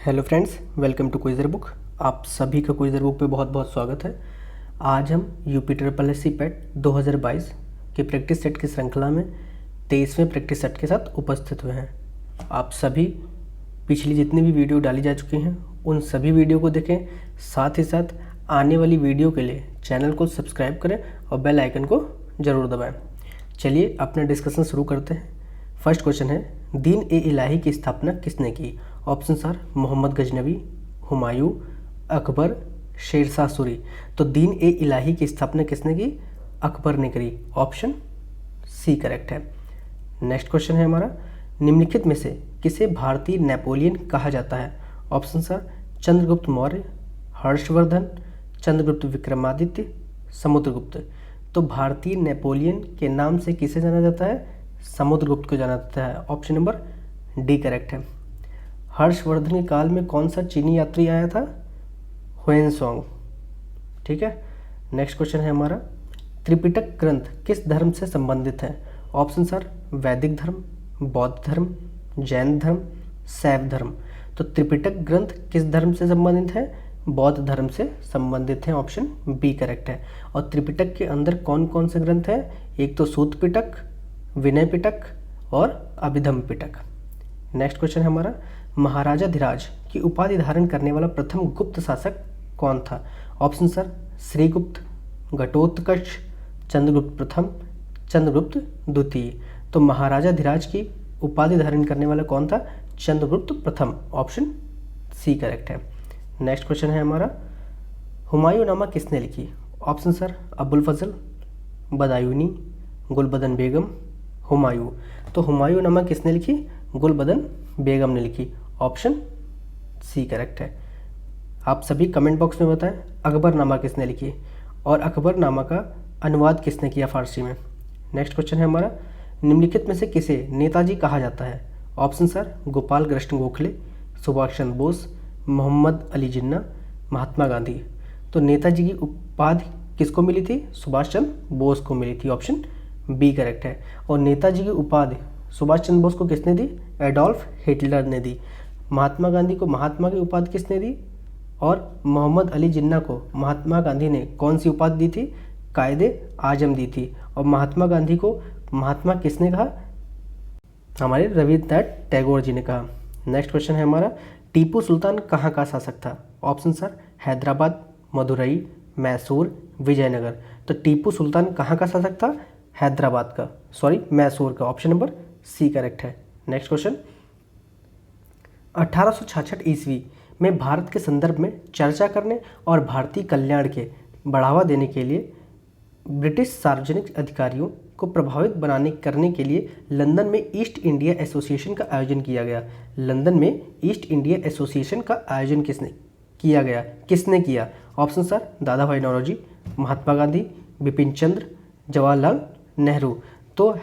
Hello friends, welcome to Quizzer Book. आप सभी का क्विज़र बुक पे बहुत बहुत स्वागत है। आज हम UP triple S C PET 2022 के प्रैक्टिस सेट की श्रृंखला में 23वें प्रैक्टिस सेट के साथ उपस्थित हुए हैं। आप सभी पिछली जितनी भी वीडियो डाली जा चुकी हैं उन सभी वीडियो को देखें, साथ ही साथ आने वाली वीडियो के लिए चैनल को सब्सक्राइब करें और बेल आइकन को ज़रूर दबाएँ। चलिए अपना डिस्कशन शुरू करते हैं। फर्स्ट क्वेश्चन है, दीन ए इलाही की स्थापना किसने की? Option are Mohammad Ghaznavi, Humayun, Akbar, Sher Shah Suri. तो दीन ए इलाही की स्थापना किसने की? अकबर ने करी। ऑप्शन सी करेक्ट है। नेक्स्ट क्वेश्चन है हमारा, निम्नलिखित में से किसे भारतीय नेपोलियन कहा जाता है? Option are Chandragupta Maurya, Harshavardhana, Chandragupta Vikramaditya, Samudragupta. तो भारतीय नेपोलियन के नाम से किसे जाना जाता है? समुद्रगुप्त को जाना जाता है। ऑप्शन नंबर डी करेक्ट है। हर्षवर्धन के काल में कौन सा चीनी यात्री आया था? ह्वेनसांग। ठीक है। नेक्स्ट क्वेश्चन है हमारा, त्रिपिटक ग्रंथ किस धर्म से संबंधित है? ऑप्शन आर वैदिक धर्म, बौद्ध धर्म, जैन धर्म, शैव धर्म। तो त्रिपिटक ग्रंथ किस धर्म से संबंधित है? बौद्ध धर्म से संबंधित है। ऑप्शन बी करेक्ट है। और त्रिपिटक के अंदर कौन कौन से ग्रंथ हैं? एक तो सूत पिटक, विनय पिटक और अभिधम पिटक। नेक्स्ट क्वेश्चन है हमारा, महाराजा धीराज की उपाधि धारण करने वाला प्रथम गुप्त शासक कौन था? ऑप्शन सर श्रीगुप्त, घटोत्कच, चंद्रगुप्त प्रथम, चंद्रगुप्त द्वितीय। तो महाराजा धीराज की उपाधि धारण करने वाला कौन था? चंद्रगुप्त प्रथम। ऑप्शन सी करेक्ट है। नेक्स्ट क्वेश्चन है हमारा, हुमायूं नामा किसने लिखी? ऑप्शन सर अबुल फजल, बदायूनी, गुलबदन बेगम, हुमायूं। तो हुमायूं नामा किसने लिखी? गुलबदन बेगम ने लिखी। ऑप्शन सी करेक्ट है। आप सभी कमेंट बॉक्स में बताएं अकबरनामा किसने लिखी और अकबरनामा का अनुवाद किसने किया फारसी में। नेक्स्ट क्वेश्चन है हमारा, निम्नलिखित में से किसे नेताजी कहा जाता है? Option sir Gopal Krishna Gokhale, Subhash Chandra Bose, Mohammad Ali Jinnah, Mahatma Gandhi. तो नेताजी की उपाधि किसको मिली थी? सुभाष चंद्र बोस को मिली थी। ऑप्शन बी करेक्ट है। और नेताजी की उपाधि सुभाष चंद्र बोस को किसने दी? एडोल्फ हिटलर ने दी। महात्मा गांधी को महात्मा की उपाधि किसने दी? और मोहम्मद अली जिन्ना को महात्मा गांधी ने कौन सी उपाधि दी थी? कायदे आजम दी थी। और महात्मा गांधी को महात्मा किसने कहा? हमारे रविन्द्रनाथ टैगोर जी ने कहा। नेक्स्ट क्वेश्चन है हमारा, टीपू सुल्तान कहाँ का शासक था? Option are Hyderabad, Madurai, Mysore, Vijayanagar. तो टीपू सुल्तान कहाँ का शासक था? हैदराबाद का, मैसूर का। ऑप्शन नंबर सी करेक्ट है। नेक्स्ट क्वेश्चन, 1866 ईस्वी में भारत के संदर्भ में चर्चा करने और भारतीय कल्याण के बढ़ावा देने के लिए ब्रिटिश सार्वजनिक अधिकारियों को प्रभावित करने के लिए लंदन में ईस्ट इंडिया एसोसिएशन का आयोजन किया गया। लंदन में ईस्ट इंडिया एसोसिएशन का आयोजन किसने किया? ऑप्शन सर दादा भाई नौरोजी, महात्मा गांधी, बिपिन चंद्र, जवाहरलाल नेहरू। तो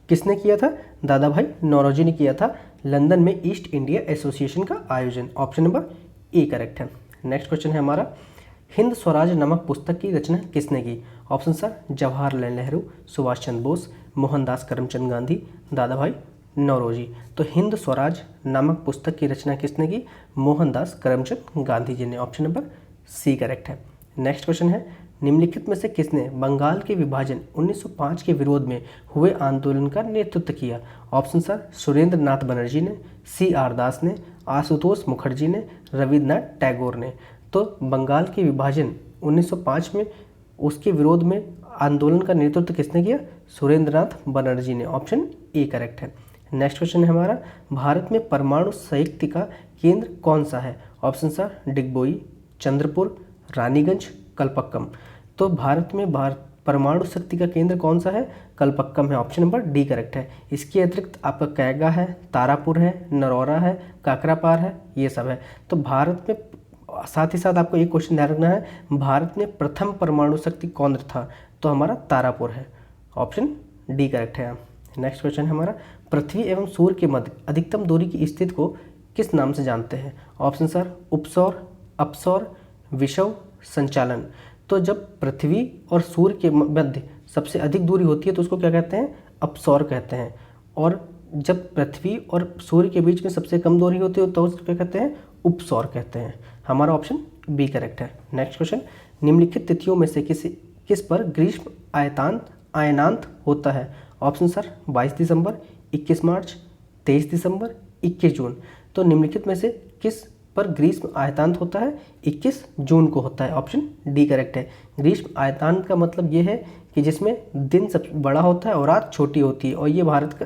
किसने किया था? दादा भाई नौरोजी ने किया था लंदन में ईस्ट इंडिया एसोसिएशन का आयोजन। ऑप्शन नंबर ए करेक्ट है। नेक्स्ट क्वेश्चन है हमारा, हिंद स्वराज नामक पुस्तक की रचना किसने की? ऑप्शन सर जवाहरलाल नेहरू, सुभाष चंद्र बोस, मोहनदास करमचंद गांधी, दादा भाई नौरोजी। तो हिंद स्वराज नामक पुस्तक की रचना किसने की? मोहनदास करमचंद गांधी जी ने। ऑप्शन नंबर सी करेक्ट है। नेक्स्ट क्वेश्चन है, निम्नलिखित में से किसने बंगाल के विभाजन 1905 के विरोध में हुए आंदोलन का नेतृत्व किया? ऑप्शन सर सुरेंद्र नाथ बनर्जी ने, सी आर दास ने, आशुतोष मुखर्जी ने, रविन्द्रनाथ टैगोर ने। तो बंगाल के विभाजन 1905 में उसके विरोध में आंदोलन का नेतृत्व किसने किया? सुरेंद्रनाथ बनर्जी ने। ऑप्शन ए करेक्ट है। नेक्स्ट क्वेश्चन है हमारा, भारत में परमाणु संयुक्त का केंद्र कौन सा है? Option sir Digboi, Chandrapur, Raniganj, Kalpakkam. तो भारत में परमाणु शक्ति का केंद्र कौन सा है? कलपक्कम है। ऑप्शन नंबर डी करेक्ट है। इसके अतिरिक्त आपका कैगा है, तारापुर है, नरौरा है, काकरापार है, ये सब है। तो भारत में साथ ही साथ आपको एक क्वेश्चन ध्यान रखना है, भारत में प्रथम परमाणु शक्ति केंद्र था? तो हमारा तारापुर है। ऑप्शन डी करेक्ट है। नेक्स्ट क्वेश्चन है हमारा, पृथ्वी एवं सूर्य के मध्य अधिकतम दूरी की स्थिति को किस नाम से जानते हैं? ऑप्शन सर उपसौर, अपसौर, विषुव, संचालन। तो जब पृथ्वी और सूर्य के मध्य सबसे अधिक दूरी होती है तो उसको क्या कहते हैं? अपसौर कहते हैं। और जब पृथ्वी और सूर्य के बीच में सबसे कम दूरी होती है तो उसको क्या कहते हैं, उपसौर कहते हैं। हमारा ऑप्शन बी करेक्ट है। नेक्स्ट क्वेश्चन, निम्नलिखित तिथियों में से किस पर ग्रीष्म अयनांत होता है? ऑप्शन सर 22 दिसंबर, 21 मार्च, 23 दिसंबर, 21 जून। तो निम्नलिखित में से किस पर ग्रीष्म आयतांत होता है? 21 जून को होता है। ऑप्शन डी करेक्ट है। ग्रीष्म आयतांत का मतलब ये है कि जिसमें दिन सबसे बड़ा होता है और रात छोटी होती है, और ये भारत का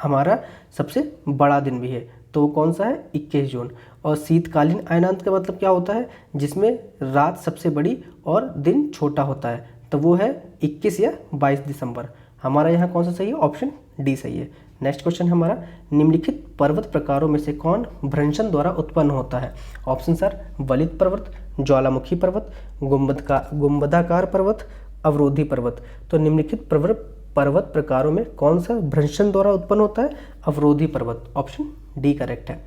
हमारा सबसे बड़ा दिन भी है। तो वो कौन सा है? 21 जून। और शीतकालीन अयनांत का मतलब क्या होता है? जिसमें रात सबसे बड़ी और दिन छोटा होता है, तो वो है 21 या 22 दिसंबर। हमारा यहाँ कौन सा सही है? ऑप्शन डी सही है। नेक्स्ट क्वेश्चन हमारा, निम्नलिखित पर्वत प्रकारों में से कौन भ्रंशन द्वारा उत्पन्न होता है? ऑप्शन सर वलित पर्वत, ज्वालामुखी पर्वत, गुंबदाकार पर्वत, अवरोधी पर्वत। तो निम्नलिखित पर्वत प्रकारों में कौन सा भ्रंशन द्वारा उत्पन्न होता है? अवरोधी पर्वत। ऑप्शन डी करेक्ट है।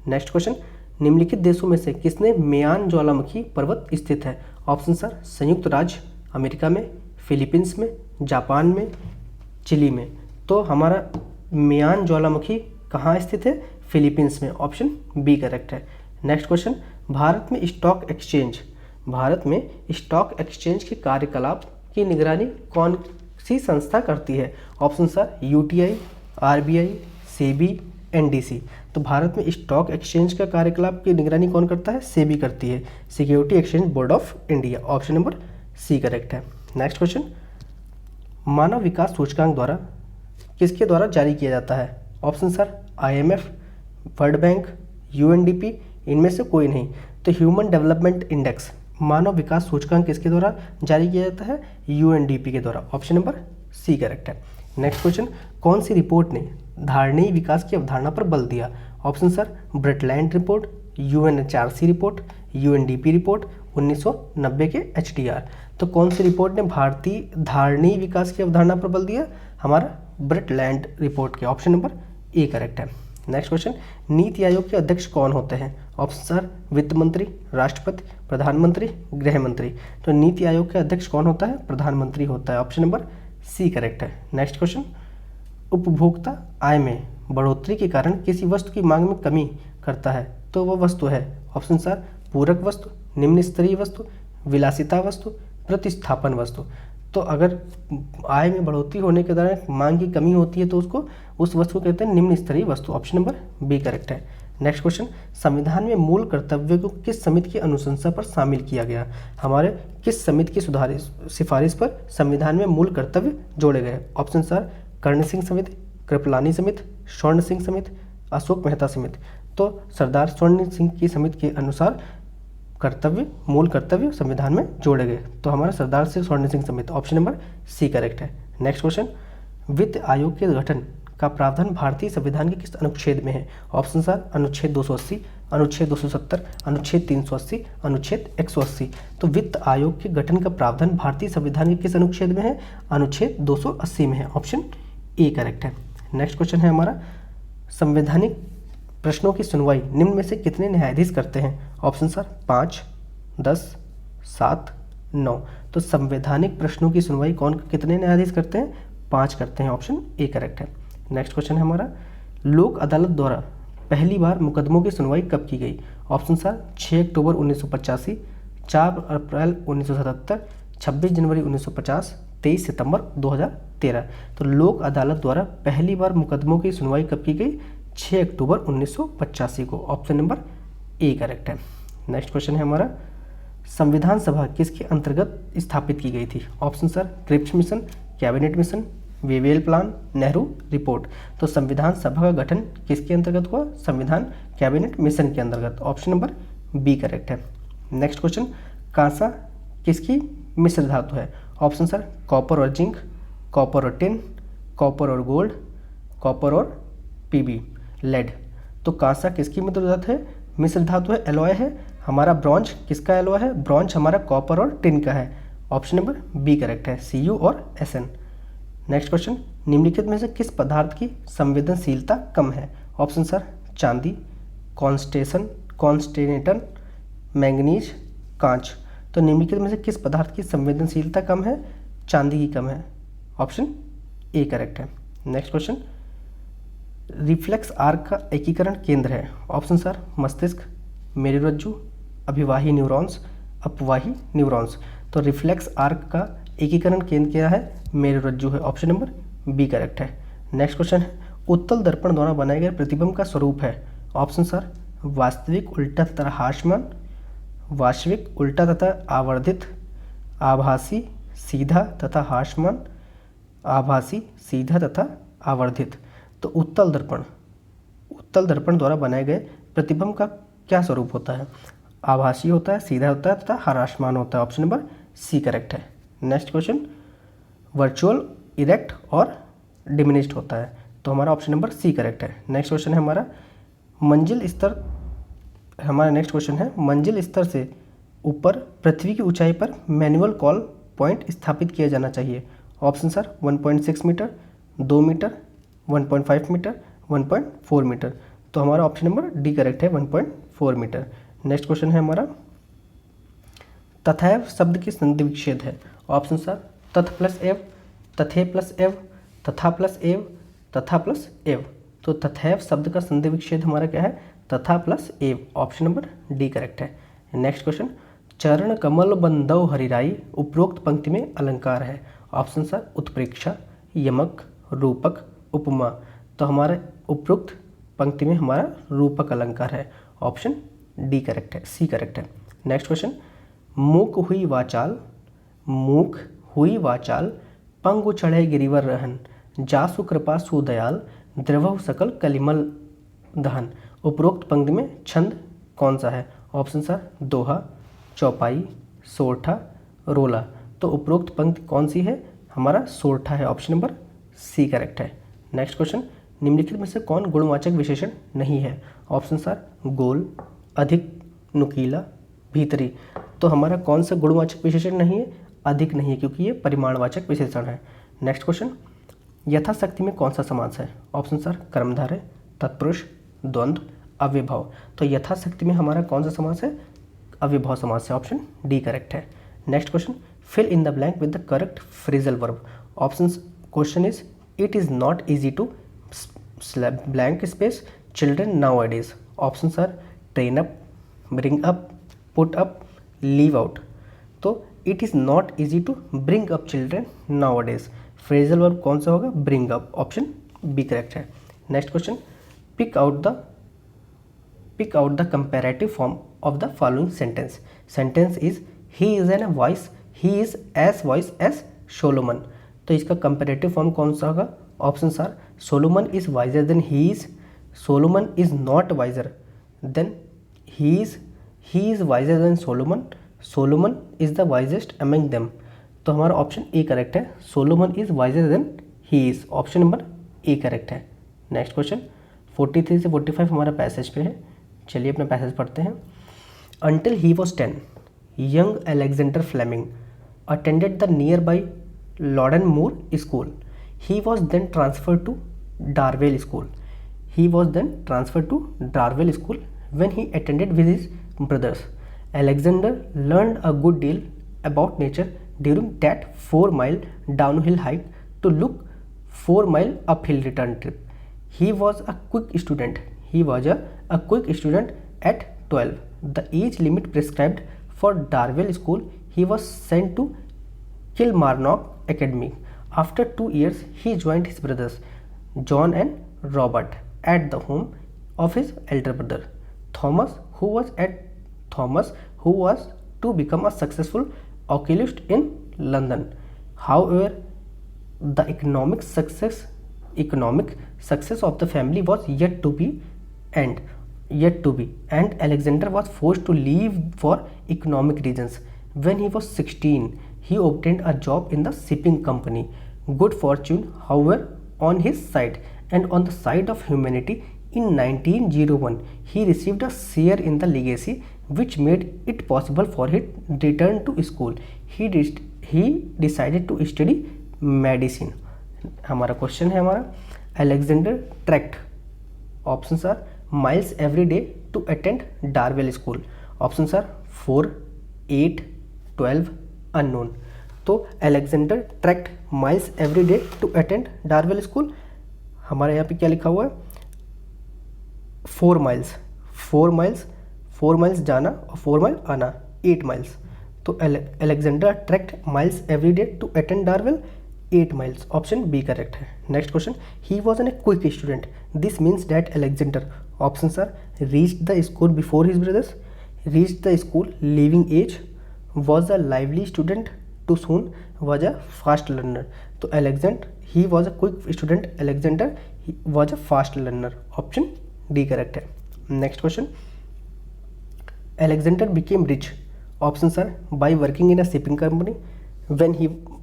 नेक्स्ट क्वेश्चन, निम्नलिखित देशों में से किसने मेयान ज्वालामुखी पर्वत स्थित है? ऑप्शन सर संयुक्त राज्य अमेरिका में, फिलीपींस में, जापान में, चिली में। तो हमारा मेयान ज्वालामुखी कहाँ स्थित है? फिलीपींस में। ऑप्शन बी करेक्ट है। नेक्स्ट क्वेश्चन, भारत में स्टॉक एक्सचेंज के कार्यकलाप की निगरानी कौन सी संस्था करती है? Option sir UTI, RBI, SEBI, NDC. तो भारत में स्टॉक एक्सचेंज का कार्यकलाप की निगरानी कौन करता है? सेबी करती है, security exchange board of India. Option number C correct है। नेक्स्ट क्वेश्चन, मानव विकास सूचकांक द्वारा किसके द्वारा जारी किया जाता है? Option are IMF, World Bank, UNDP, इनमें से कोई नहीं। तो ह्यूमन डेवलपमेंट इंडेक्स, मानव विकास सूचकांक किसके द्वारा जारी किया जाता है? यूएनडीपी के द्वारा। ऑप्शन नंबर सी करेक्ट है। नेक्स्ट क्वेश्चन, कौन सी रिपोर्ट ने धारणीय विकास की अवधारणा पर बल दिया? Option sir Brundtland report, UNHRC report, UNDP report, 1990 के एचडीआर। तो कौन सी रिपोर्ट ने भारतीय धारणीय विकास की अवधारणा पर बल दिया? हमारा ब्रेटलैंड रिपोर्ट के। ऑप्शन नंबर ए करेक्ट है। नेक्स्ट क्वेश्चन, नीति आयोग के अध्यक्ष कौन होते हैं? ऑप्शन सर वित्त मंत्री, राष्ट्रपति, प्रधानमंत्री, गृह मंत्री। तो नीति आयोग के अध्यक्ष कौन होता है? प्रधानमंत्री होता है। ऑप्शन नंबर सी करेक्ट है। नेक्स्ट क्वेश्चन, उपभोक्ता आय में बढ़ोतरी के कारण किसी वस्तु की मांग में कमी करता है, तो वह वस्तु है? ऑप्शन सर पूरक वस्तु, निम्न स्तरीय वस्तु, विलासिता वस्तु, प्रतिस्थापन वस्तु। तो अगर आय में बढ़ोतरी होने के दौरान मांग की कमी होती है तो उसको उस वस्तु को कहते हैं निम्न स्तरीय वस्तु। ऑप्शन नंबर बी करेक्ट है। नेक्स्ट क्वेश्चन, संविधान में मूल कर्तव्य को किस समिति की अनुशंसा पर शामिल किया गया? हमारे किस समिति की सिफारिश पर संविधान में मूल कर्तव्य जोड़े गए? ऑप्शन सर कर्ण सिंह समिति, कृपलानी समिति, स्वर्ण सिंह समिति, अशोक मेहता समिति। तो सरदार स्वर्ण सिंह की समिति के अनुसार मूल कर्तव्य संविधान में जोड़े गए। तो हमारा सरदार से स्वर्ण सिंह समिति। ऑप्शन नंबर सी करेक्ट है। नेक्स्ट क्वेश्चन, वित्त आयोग के गठन का प्रावधान भारतीय संविधान के किस अनुच्छेद में है? ऑप्शन सर अनुच्छेद 280, अनुच्छेद 270, अनुच्छेद 380, अनुच्छेद 180। तो वित्त आयोग के गठन का प्रावधान भारतीय संविधान के किस अनुच्छेद में है? अनुच्छेद 280 में है। ऑप्शन ए करेक्ट है। नेक्स्ट क्वेश्चन है हमारा, संवैधानिक प्रश्नों की सुनवाई निम्न में से कितने न्यायाधीश करते हैं? Option sir 5, 10, 7, 9। तो संवैधानिक प्रश्नों की सुनवाई कितने न्यायाधीश करते हैं? 5 करते हैं। ऑप्शन ए करेक्ट है। नेक्स्ट क्वेश्चन है हमारा, लोक अदालत द्वारा पहली बार मुकदमों की सुनवाई कब की गई? ऑप्शन सर 6 अक्टूबर 1985, 4 अप्रैल 1977, 26 जनवरी 1950, 23 सितंबर 2013। तो लोक अदालत द्वारा पहली बार मुकदमों की सुनवाई कब की गई? 6 अक्टूबर 1985 को। ऑप्शन नंबर ए करेक्ट है। नेक्स्ट क्वेश्चन है हमारा, संविधान सभा किसके अंतर्गत स्थापित की गई थी? Option are Cripps mission, cabinet mission, Wavell plan, Nehru report. तो संविधान सभा का गठन किसके अंतर्गत हुआ? संविधान कैबिनेट मिशन के अंतर्गत। ऑप्शन नंबर बी करेक्ट है। नेक्स्ट क्वेश्चन, कांसा किसकी मिश्र धातु है? ऑप्शन सर कॉपर और जिंक, कॉपर और टिन, कॉपर और गोल्ड, कॉपर और पीबी, लेड। तो कांसा किसकी मिश्र धातु है? मिश्र धातु है, एलॉय है। हमारा ब्रॉन्ज किसका एलॉय है? ब्रॉन्ज हमारा कॉपर और टिन का है। ऑप्शन नंबर बी करेक्ट है, Cu और Sn। नेक्स्ट क्वेश्चन, निम्नलिखित में से किस पदार्थ की संवेदनशीलता कम है? ऑप्शन सर चांदी, कॉन्स्टेनेटन, मैंगनीज, कांच। तो निम्नलिखित में से किस पदार्थ की संवेदनशीलता कम है? चांदी की कम है। ऑप्शन ए करेक्ट है। नेक्स्ट क्वेश्चन, रिफ्लेक्स आर्क का एकीकरण केंद्र है? ऑप्शन सर मस्तिष्क, मेरुरज्जु, अभिवाही न्यूरॉन्स, अपवाही न्यूरॉन्स। तो रिफ्लेक्स आर्क का एकीकरण केंद्र क्या है? मेरुरज्जु है। ऑप्शन नंबर बी करेक्ट है। नेक्स्ट क्वेश्चन है, उत्तल दर्पण द्वारा बनाए गए प्रतिबिंब का स्वरूप है? ऑप्शन सर वास्तविक, उल्टा तथा हास्यमान, वास्तविक, उल्टा तथा आवर्धित, आभासी, सीधा तथा हास्यमान, आभासी, सीधा तथा आवर्धित। तो उत्तल दर्पण द्वारा बनाए गए प्रतिबिंब का क्या स्वरूप होता है? आभासी होता है, सीधा होता है तथा हास्यमान होता है। ऑप्शन नंबर सी करेक्ट है। नेक्स्ट क्वेश्चन, वर्चुअल, इरेक्ट और डिमिनिश्ड होता है। तो हमारा ऑप्शन नंबर सी करेक्ट है। नेक्स्ट क्वेश्चन है हमारा, नेक्स्ट क्वेश्चन है, मंजिल स्तर से ऊपर पृथ्वी की ऊंचाई पर मैनुअल कॉल पॉइंट स्थापित किया जाना चाहिए? Option are 1.6 metre, 2 metre, 1.5 metre, 1.4 metre. तो हमारा ऑप्शन नंबर डी करेक्ट है, 1.4 मीटर। नेक्स्ट क्वेश्चन है हमारा, तथैव शब्द की संधि विच्छेद है? ऑप्शन सर तथ प्लस एव, तथे प्लस एव, तथा प्लस एव, तथा प्लस एव। तो तथैव शब्द का संधि विच्छेद हमारा क्या है? तथा प्लस एव। ऑप्शन नंबर डी करेक्ट है। नेक्स्ट क्वेश्चन, चरण कमल बंदौ हरिराई उपरोक्त पंक्ति में अलंकार है? ऑप्शन सर उत्प्रेक्षा, यमक, रूपक, उपमा। तो हमारे उपरोक्त पंक्ति में हमारा रूपक अलंकार है। ऑप्शन डी करेक्ट है, सी करेक्ट है। नेक्स्ट क्वेश्चन, मूक हुई वाचाल पंगु चढ़े गिरिवर रहन, जासु कृपा सुदयाल द्रवहु सकल कलिमल दहन। उपरोक्त पंक्ति में छंद कौन सा है? ऑप्शन सर दोहा, चौपाई, सोरठा, रोला। तो उपरोक्त पंक्ति कौन सी है? हमारा सोरठा है। ऑप्शन नंबर सी करेक्ट है। नेक्स्ट क्वेश्चन, निम्नलिखित में से कौन गुणवाचक विशेषण नहीं है? ऑप्शन सर गोल, अधिक, नुकीला, भीतरी। तो हमारा कौन सा गुणवाचक विशेषण नहीं है? अधिक नहीं है, क्योंकि ये परिमाणवाचक विशेषण है। नेक्स्ट क्वेश्चन, यथाशक्ति में कौन सा समास है? ऑप्शन सर कर्मधारय, तत्पुरुष, द्वंद्व, अव्ययभाव। तो यथाशक्ति में हमारा कौन सा समास है? अव्ययभाव समास है। ऑप्शन डी करेक्ट है। Next question, fill in the blank with the correct phrasal verb. Option question is, it is not easy to blank space children nowadays. Option sir train up, bring up, put up, leave out. तो it is not easy to bring up children nowadays. Phrasal verb कौन सा होगा? Bring up. Option B correct है। Next question, pick out the comparative form of the following sentence. Sentence is, he is an wise, he is as wise as Solomon. तो इसका comparative form कौन सा होगा? Option are Solomon is wiser than he is, Solomon is not wiser than he is wiser than Solomon, Solomon is the wisest among them. तो हमारा option A correct है, Solomon is wiser than he is. Option number A correct है। Next question, 43 से 45 हमारा passage पे है। चलिए अपना पैसेज पढ़ते हैं। Until he was 10, young Alexander Fleming attended the nearby Loudon Moor School. He was then transferred to Darwell School. When he attended with his brothers, Alexander learned a good deal about nature during that 4-mile downhill hike to look 4-mile uphill return trip. He was a quick student. At 12, the age limit prescribed for Darwell School, he was sent to Kilmarnock Academy. After 2 years, he joined his brothers John and Robert at the home of his elder brother Thomas, who was to become a successful oculist in London. However, the economic success of the family was yet to be, and Alexander was forced to leave for economic reasons. When he was 16, he obtained a job in the shipping company. Good fortune, however, on his side, and on the side of humanity, in 1901, he received a share in the legacy, which made it possible for him to return to school. He decided to study medicine. हमारा question है हमारा, Alexander trekked, options are miles every day to attend Darwell School. Options are 4, 8, 12, unknown. तो Alexander trekked miles every day to attend Darwell School. हमारे यहाँ पे क्या लिखा हुआ है? 4 माइल्स, 4 माइल्स जाना और 4 माइल आना, 8 माइल्स। तो Alexander tracked miles every day to attend Darvill, 8 miles. Option B correct है। Next question, he was an a quick student, this means that Alexander, option are reach the school before his brothers, reach the school living age, was a lively student, too soon, was a fast learner. तो Alexander he was a quick student, Alexander was a fast learner, option D correct है। Next question, Alexander became rich, option are by working in a shipping company,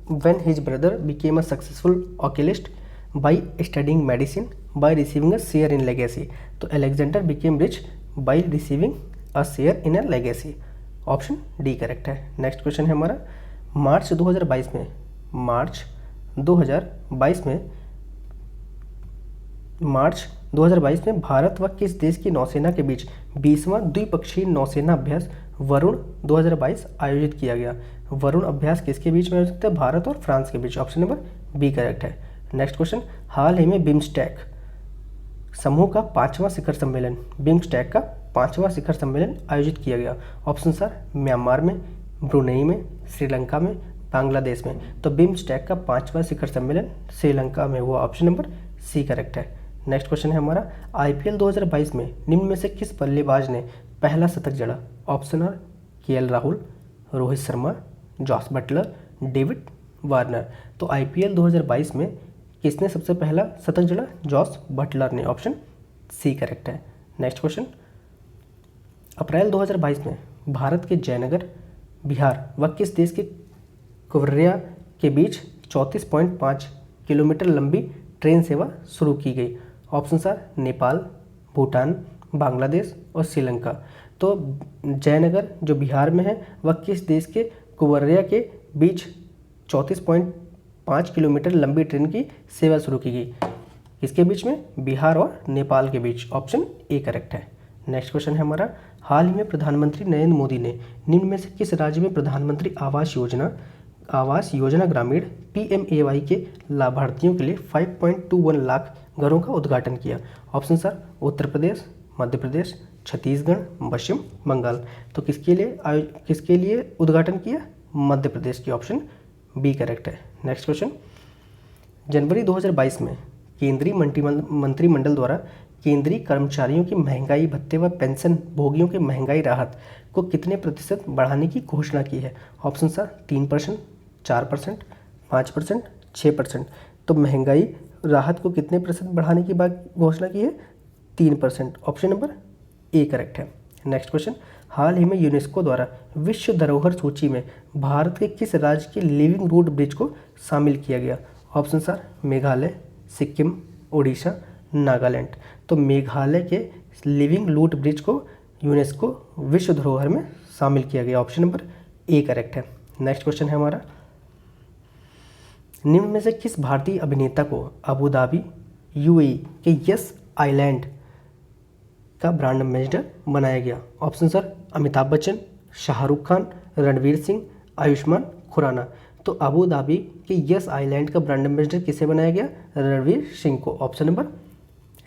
when his brother became a successful oculist, by studying medicine, by receiving a share in legacy। तो Alexander became rich by receiving a share in a legacy, option D correct है। Next question है हमारा, मार्च 2022 में, मार्च 2022 में भारत व किस देश की नौसेना के बीच 20वां द्विपक्षीय नौसेना अभ्यास वरुण 2022 आयोजित किया गया। वरुण अभ्यास किसके बीच में आयोजित है? भारत और फ्रांस के बीच, ऑप्शन नंबर बी करेक्ट है। नेक्स्ट क्वेश्चन, हाल ही में बिम्स्टेक समूह का 5वां शिखर सम्मेलन, बिम्स्टेक का 5वां शिखर सम्मेलन आयोजित किया गया। ऑप्शन आर म्यांमार में, ब्रुनेई में, श्रीलंका में, बांग्लादेश में। तो बिम्स्टेक का 5वां शिखर सम्मेलन श्रीलंका में हुआ, ऑप्शन नंबर सी करेक्ट है। नेक्स्ट क्वेश्चन है हमारा, आईपीएल 2022 में निम्न में से किस बल्लेबाज ने पहला शतक जड़ा? Option are KL Rahul, Rohit Sharma, Jos Buttler, David Warner. तो आईपीएल 2022 में किसने सबसे पहला शतक जड़ा? जॉस बटलर ने, ऑप्शन सी करेक्ट है। नेक्स्ट क्वेश्चन, अप्रैल 2022 में भारत के जयनगर, बिहार व किस देश के कुवरिया के बीच 34.5 किलोमीटर लंबी ट्रेन सेवा शुरू की गई? ऑप्शन आर नेपाल, भूटान, बांग्लादेश और श्रीलंका। तो जयनगर जो बिहार में है वह किस देश के कुवरिया के बीच 34.5 किलोमीटर लंबी ट्रेन की सेवा शुरू की गई? किसके बीच में? बिहार और नेपाल के बीच, ऑप्शन ए करेक्ट है। नेक्स्ट क्वेश्चन है हमारा, हाल ही में प्रधानमंत्री नरेंद्र मोदी ने निम्न में से किस राज्य में प्रधानमंत्री आवास योजना ग्रामीण PMAY के लाभार्थियों के लिए 5.21 लाख घरों का उद्घाटन किया? ऑप्शन सर उत्तर प्रदेश, मध्य प्रदेश, छत्तीसगढ़, पश्चिम बंगाल। तो किसके लिए उद्घाटन किया? मध्य प्रदेश की, ऑप्शन बी करेक्ट है। नेक्स्ट क्वेश्चन, जनवरी 2022 में केंद्रीय मंत्रिमंडल द्वारा केंद्रीय कर्मचारियों की महंगाई भत्ते व पेंशन भोगियों की महंगाई राहत को कितने प्रतिशत बढ़ाने की घोषणा की है? Option sir 3%, 4%, 5%, 6%। तो महंगाई राहत को कितने प्रतिशत बढ़ाने की घोषणा की है? 3%, ऑप्शन नंबर ए करेक्ट है। नेक्स्ट क्वेश्चन, हाल ही में यूनेस्को द्वारा विश्व धरोहर सूची में भारत के किस राज्य के लिविंग रूट ब्रिज को शामिल किया गया? Option are Meghalaya, Sikkim, Orissa, Nagaland. तो मेघालय के लिविंग रूट ब्रिज को यूनेस्को विश्व धरोहर में शामिल किया गया, ऑप्शन नंबर ए करेक्ट है। नेक्स्ट क्वेश्चन है हमारा, निम्न में से किस भारतीय अभिनेता को अबू धाबी UAE के यस आइलैंड का ब्रांड एम्बेसडर बनाया गया? Option are Amitabh Bachchan, Shahrukh Khan, Ranveer Singh, Ayushmann Khurrana. तो अबू धाबी के यस आइलैंड का ब्रांड एम्बेसडर किसे बनाया गया? रणवीर सिंह को, ऑप्शन नंबर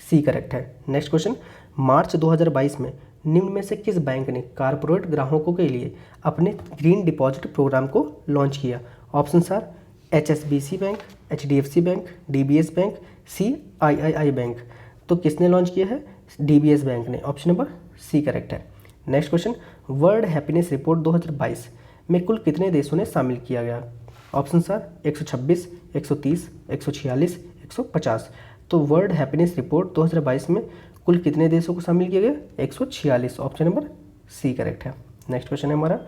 सी करेक्ट है। नेक्स्ट क्वेश्चन, मार्च 2022 में निम्न में से किस बैंक ने कारपोरेट ग्राहकों के लिए अपने ग्रीन डिपॉजिट प्रोग्राम को लॉन्च किया? Option are HSBC bank, HDFC bank, DBS bank, CII bank. तो किसने लॉन्च किया है? DBS बैंक ने, ऑप्शन नंबर सी करेक्ट है। Next question, world happiness report 2022 में कुल कितने देशों ने शामिल किया गया? Option are 126, 130, 146, 150। तो वर्ल्ड हैप्पीनेस रिपोर्ट 2022 में कुल कितने देशों को शामिल किया गया? 146, ऑप्शन नंबर सी करेक्ट है। नेक्स्ट क्वेश्चन है हमारा,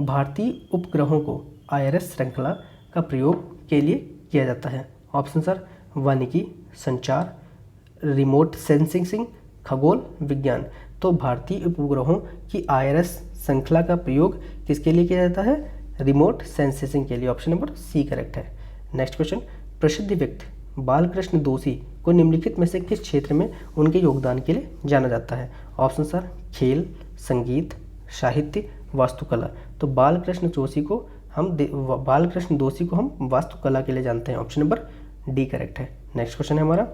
भारतीय उपग्रहों को IRS श्रृंखला का प्रयोग के लिए किया जाता है? ऑप्शन सर वानिकी, संचार, रिमोट सेंसिंग, खगोल विज्ञान। तो भारतीय उपग्रहों की IRS श्रृंखला का प्रयोग किसके लिए किया जाता है? रिमोट सेंसिंग के लिए, ऑप्शन नंबर सी करेक्ट है। नेक्स्ट क्वेश्चन, प्रसिद्ध व्यक्ति बालकृष्ण दोषी को निम्नलिखित में से किस क्षेत्र में उनके योगदान के लिए जाना जाता है? ऑप्शन सर खेल, संगीत, साहित्य, वास्तुकला। तो बालकृष्ण दोषी को हम वास्तुकला के लिए जानते हैं, ऑप्शन नंबर डी करेक्ट है। नेक्स्ट क्वेश्चन है हमारा,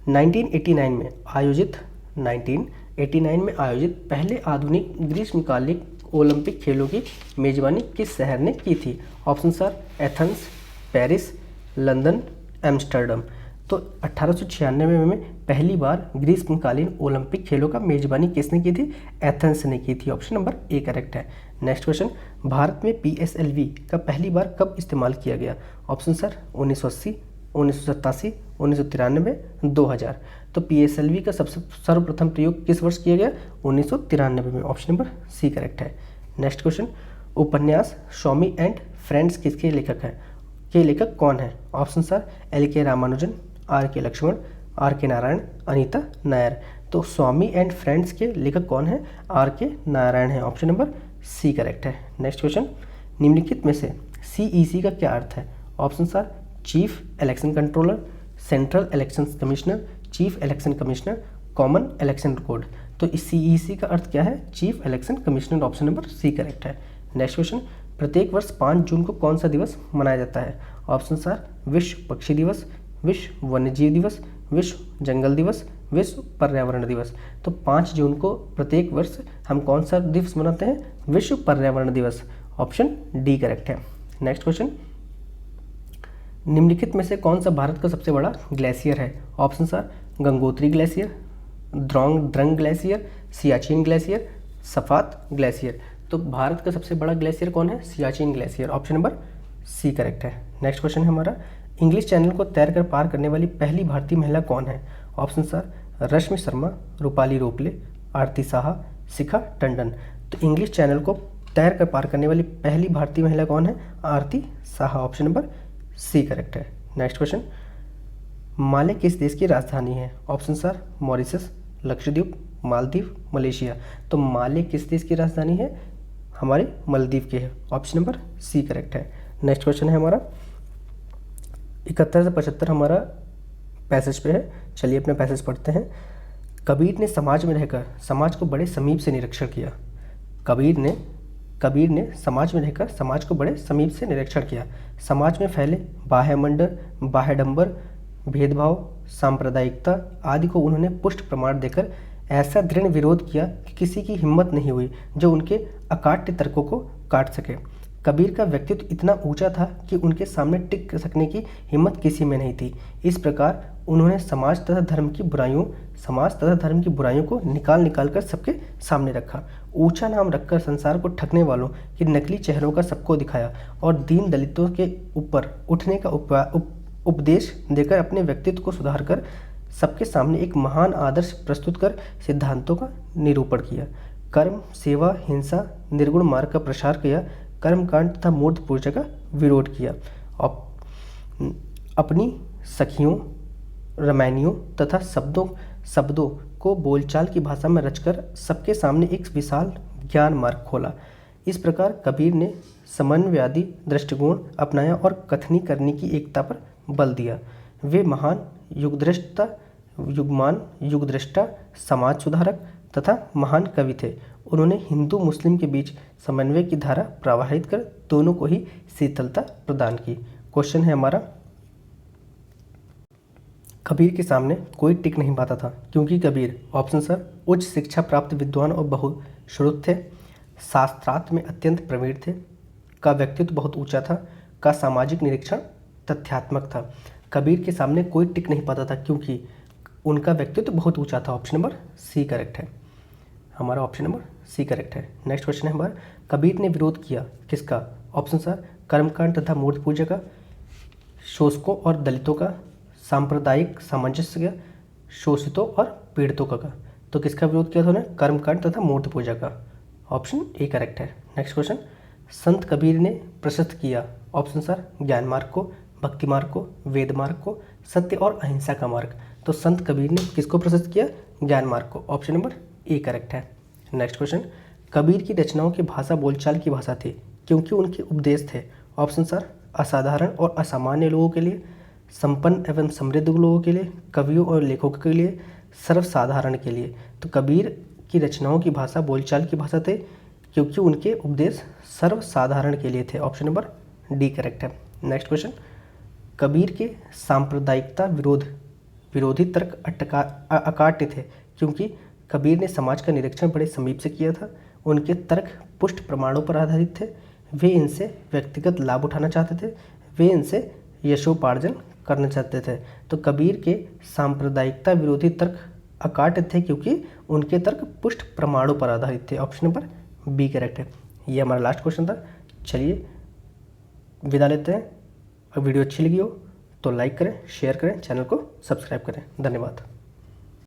1989 में आयोजित 1989 में आयोजित पहले आधुनिक ग्रीष्मकालीन ओलंपिक खेलों की मेजबानी किस शहर ने की थी? Option sir Athens, Paris, London, Amsterdam. तो 1896 में पहली बार ग्रीष्मकालीन ओलंपिक खेलों का मेजबानी किसने की थी? एथेंस ने की थी। ऑप्शन नंबर ए करेक्ट है। नेक्स्ट क्वेश्चन, भारत में PSLV का पहली बार कब इस्तेमाल किया गया? Option sir 1980, 1987, 1993, 2000। तो PSLV का सबसे सर्वप्रथम प्रयोग किस वर्ष किया गया? 1993 में। ऑप्शन नंबर सी करेक्ट है। नेक्स्ट क्वेश्चन, उपन्यास स्वामी एंड फ्रेंड्स किसके लेखक हैं? के लेखक कौन है? Option sir LK Ramanujan, RK Laxman, RK Narayan, Anita Nair. तो स्वामी एंड फ्रेंड्स के लेखक कौन है? RK नारायण है। ऑप्शन नंबर सी करेक्ट है। नेक्स्ट क्वेश्चन, निम्नलिखित में से CEC का क्या अर्थ है? Option sir chief election controller, central election commissioner, chief election commissioner, common election code. तो इस CEC का अर्थ क्या है? Chief election commissioner. Option number C correct है। नेक्स्ट क्वेश्चन, प्रत्येक वर्ष 5 जून को कौन सा दिवस मनाया जाता है? ऑप्शन सर विश्व पक्षी दिवस, विश्व वन्यजीव दिवस, विश्व जंगल दिवस, विश्व पर्यावरण दिवस। तो 5 जून को प्रत्येक वर्ष हम कौन सा दिवस मनाते हैं? विश्व पर्यावरण दिवस। ऑप्शन डी करेक्ट है। नेक्स्ट क्वेश्चन, निम्नलिखित में से कौन सा भारत का सबसे बड़ा ग्लेशियर है? Option sir Gangotri glacier, Drang glacier, Siachen glacier, सफात ग्लेशियर। तो भारत का सबसे बड़ा ग्लेशियर कौन है? Siachen glacier. Option number C correct है। नेक्स्ट क्वेश्चन है हमारा, इंग्लिश चैनल को तैरकर पार करने वाली पहली भारतीय महिला कौन है? ऑप्शन सर रश्मि शर्मा, रूपाली रोपले, आरती साहा, शिखा टंडन। तो इंग्लिश चैनल को तैरकर पार करने वाली पहली भारतीय महिला कौन है? Aarti Saha. Option number C correct है। नेक्स्ट क्वेश्चन, माले किस देश की राजधानी है? Option sir Mauritius, Lakshadweep, Maldives, Malaysia. तो माले किस देश की राजधानी है? हमारे मालदीव की है। ऑप्शन नंबर सी करेक्ट है। नेक्स्ट क्वेश्चन है हमारा 71 से 75 हमारा पैसेज पे है। चलिए अपने पैसेज पढ़ते हैं। कबीर ने समाज में रहकर समाज को बड़े समीप से निरीक्षण किया। कबीर ने समाज में रहकर समाज को बड़े समीप से निरीक्षण किया। समाज में फैले बाह्यडंबर, भेदभाव, सांप्रदायिकता आदि को उन्होंने पुष्ट प्रमाण देकर ऐसा दृढ़ विरोध किया कि किसी की हिम्मत नहीं हुई जो उनके अकाट्य तर्कों को काट सके। कबीर का व्यक्तित्व इतना ऊंचा था कि उनके सामने टिक सकने की हिम्मत किसी में नहीं थी। इस प्रकार उन्होंने समाज तथा धर्म की बुराइयों को निकाल कर सबके सामने रखा। ऊंचा नाम रखकर संसार को ठगने वालों के नकली चेहरों का सबको दिखाया और दीन दलितों के ऊपर उठने का उपदेश देकर अपने व्यक्तित्व को सुधार कर सबके सामने एक महान आदर्श प्रस्तुत कर सिद्धांतों का निरूपण किया। कर्म, सेवा, हिंसा, निर्गुण मार्ग का प्रसार किया। कर्मकांड तथा मूर्त पूजा का विरोध किया। अपनी सखियों, रामायणियों तथा शब्दों को बोलचाल की भाषा में रचकर सबके सामने एक विशाल ज्ञान मार्ग खोला। इस प्रकार कबीर ने समन्वयवादी दृष्टिकोण अपनाया और कथनी करने की एकता पर बल दिया। वे महान युगदृष्टा, समाज सुधारक तथा महान कवि थे। उन्होंने हिंदू मुस्लिम के बीच समन्वय की धारा प्रवाहित कर दोनों को ही शीतलता प्रदान की। क्वेश्चन है हमारा, कबीर के सामने कोई टिक नहीं पाता था क्योंकि कबीर ऑप्शन सर उच्च शिक्षा प्राप्त विद्वान और बहुश्रुत थे, शास्त्रार्थ में अत्यंत प्रवीण थे, का व्यक्तित्व बहुत ऊंचा था, का सामाजिक निरीक्षण तथ्यात्मक था। कबीर के सामने कोई टिक नहीं पाता था क्योंकि उनका व्यक्तित्व बहुत ऊंचा था। ऑप्शन नंबर सी करेक्ट है। हमारा ऑप्शन नंबर सी करेक्ट है। नेक्स्ट क्वेश्चन है हमारा, कबीर ने विरोध किया किसका? ऑप्शन सर कर्मकांड तथा मूर्त पूजा का, शोषकों और दलितों का, सांप्रदायिक सामंजस्य का, शोषितों और पीड़ितों का। तो किसका विरोध किया था उन्होंने? कर्मकांड तथा मूर्त पूजा का। ऑप्शन ए करेक्ट है। नेक्स्ट क्वेश्चन, संत कबीर ने प्रशस्त किया ऑप्शन सर ज्ञान मार्ग को, भक्ति मार्ग को, वेद मार्ग को, सत्य और अहिंसा का मार्ग। तो संत कबीर ने किसको प्रशस्त किया? ज्ञान मार्ग को। ऑप्शन नंबर ए करेक्ट है। नेक्स्ट क्वेश्चन, कबीर की रचनाओं की भाषा बोलचाल की भाषा थी क्योंकि उनके उपदेश थे। ऑप्शन सर असाधारण और असामान्य लोगों के लिए, संपन्न एवं समृद्ध लोगों के लिए, कवियों और लेखकों के लिए, सर्वसाधारण के लिए। तो कबीर की रचनाओं की भाषा बोलचाल की भाषा थे क्योंकि उनके उपदेश सर्वसाधारण के लिए थे। ऑप्शन नंबर डी करेक्ट है। नेक्स्ट क्वेश्चन, कबीर के सांप्रदायिकता विरोधी तर्क अकाट्य थे क्योंकि कबीर ने समाज का निरीक्षण बड़े समीप से किया था। उनके तर्क पुष्ट प्रमाणों पर आधारित थे। वे इनसे व्यक्तिगत लाभ उठाना चाहते थे। वे इनसे यशोपार्जन करना चाहते थे। तो कबीर के सांप्रदायिकता विरोधी तर्क अकाट्य थे क्योंकि उनके तर्क पुष्ट प्रमाणों पर आधारित थे। ऑप्शन नंबर बी करेक्ट है। ये हमारा लास्ट क्वेश्चन था। चलिए विदा लेते हैं। अगर वीडियो अच्छी लगी हो तो लाइक करें, शेयर करें, चैनल को सब्सक्राइब करें। धन्यवाद।